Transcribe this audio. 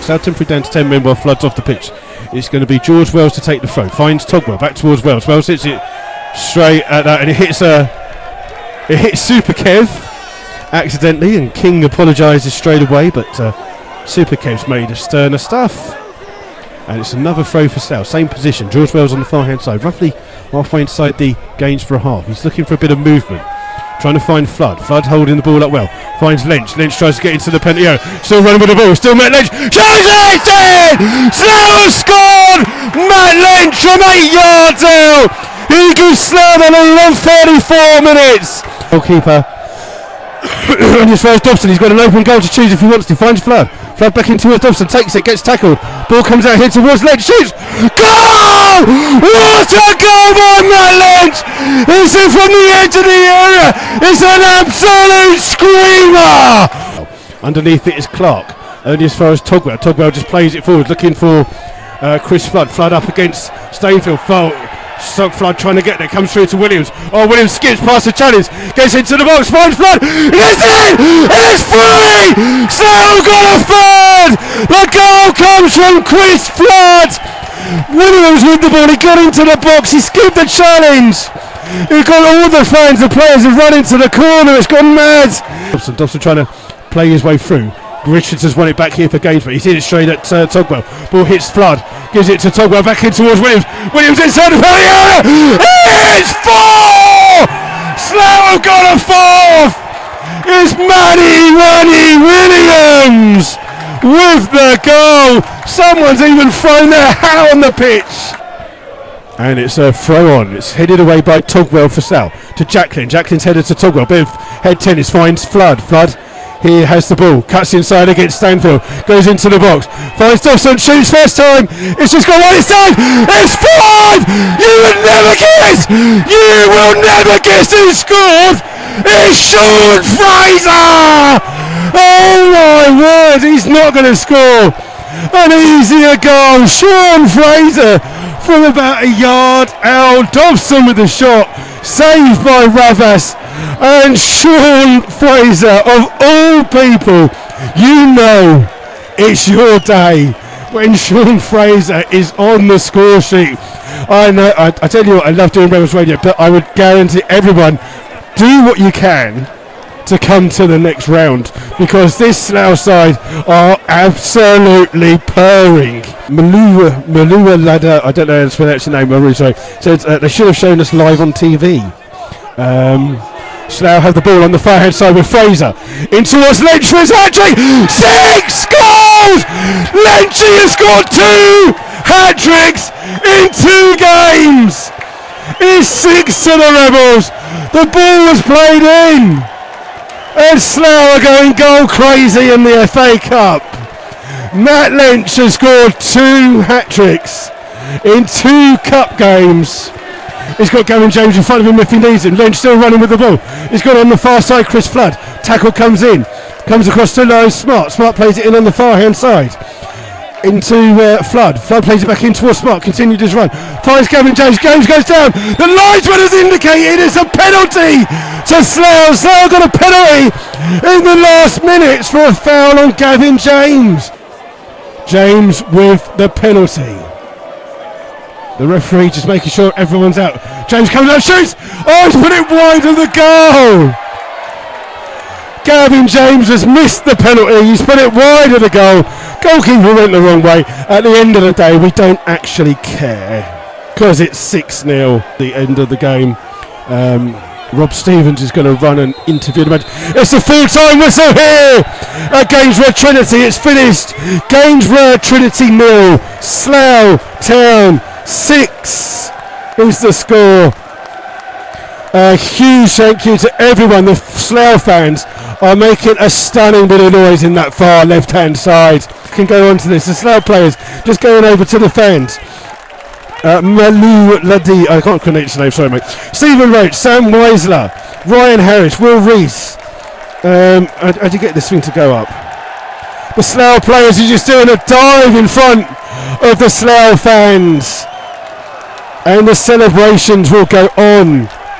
Slough temporary down to 10 men while Flood's off the pitch. It's going to be George Wells to take the throw. Finds Togwell back towards Wells. Wells hits it straight at that, and it hits Super Kev accidentally, and King apologises straight away, but Super Kev's made of sterner stuff. And it's another throw for Slough. Same position. George Wells on the far hand side, roughly halfway inside the Gainsborough half. He's looking for a bit of movement. Trying to find Flood. Flood holding the ball up well. Finds Lynch. Lynch tries to get into the penalty area. Still running with the ball. Still Matt Lynch. Shoots it in! Slough scored! Matt Lynch from 8 yards out! He gives Slough the lead on 34 minutes! Goalkeeper. And as far as Dobson, he's got an open goal to choose if he wants to. Finds Flood. Flood back into it. Dobson takes it, gets tackled. Ball comes out here towards Lynch. Shoots! Goal! What a goal by Matt Lynch! It's in from the edge of the area. It's an absolute screamer! Underneath it is Clark. Only as far as Togwell. Togwell just plays it forward, looking for Chris Flood. Flood up against Stainfield. Flood trying to get there, comes through to Williams. Oh, Williams skips past the challenge, gets into the box, finds Flood. It's in! It's free! Slough got a third! The goal comes from Chris Flood! Williams with the ball, he got into the box, he skipped the challenge. He got all the fans, the players have run into the corner, it's gone mad. Dobson trying to play his way through. Richards has won it back here for Gainsborough. He's hit it straight at Togwell. Ball hits Flood. Gives it to Togwell. Back in towards Williams. Williams inside the penalty area. It's 4! Slough have got a fourth. It's Manny Williams with the goal. Someone's even thrown their hat on the pitch. And it's a throw on. It's headed away by Togwell for Slough. To Jacqueline. Jacqueline's headed to Togwell. Bit of head tennis. Finds Flood. Flood. He has the ball, cuts inside against Stanfield, goes into the box, finds Dobson, shoots first time, it's just gone right inside, it's 5! You would never guess! You will never guess who scored! It's Sean Fraser! Oh my word, he's not going to score! An easier goal, Sean Fraser from about a yard out, Dobson with the shot, saved by Ravas. And Sean Fraser, of all people, you know it's your day when Sean Fraser is on the score sheet. I know, I tell you what, I love doing Rebels Radio, but I would guarantee everyone, do what you can to come to the next round, because this Slough side are absolutely purring. Malua Ladder, I don't know how to pronounce the name, I'm really sorry, said they should have shown us live on TV. Slough have the ball on the far hand side with Fraser. In towards Lynch for his hat-trick. 6 goals! Lynchy has scored 2 hat-tricks in 2 games. It's 6 to the Rebels. The ball was played in. And Slough are going goal crazy in the FA Cup. Matt Lynch has scored 2 hat-tricks in 2 cup games. He's got Gavin James in front of him if he needs him. Lynch still running with the ball. He's got on the far side Chris Flood. Tackle comes in. Comes across to Lowe Smart. Smart plays it in on the far hand side. Into Flood. Flood plays it back in towards Smart. Continued his run. Finds Gavin James. James goes down. The linesman has indicated it's a penalty to Slough. Slough got a penalty in the last minutes for a foul on Gavin James. James with the penalty. The referee just making sure everyone's out. James comes out, shoots! Oh, he's put it wide of the goal! Gavin James has missed the penalty. He's put it wide of the goal. Goalkeeper went the wrong way. At the end of the day, we don't actually care, because it's 6-0 the end of the game. Rob Stevens is going to run and interview the match. It's a full-time whistle here at Gainsborough Trinity. It's finished. Gainsborough Trinity 0, Slough Town 6 is the score. A huge thank you to everyone. The Slough fans are making a stunning bit of noise in that far left-hand side. Can go on to this. The Slough players just going over to the fans. Malou Ladi, I can't pronounce his name, sorry mate. Stephen Roach, Sam Weisler, Ryan Harris, Will Rees. How'd you get this thing to go up? The Slough players are just doing a dive in front of the Slough fans. And the celebrations will go on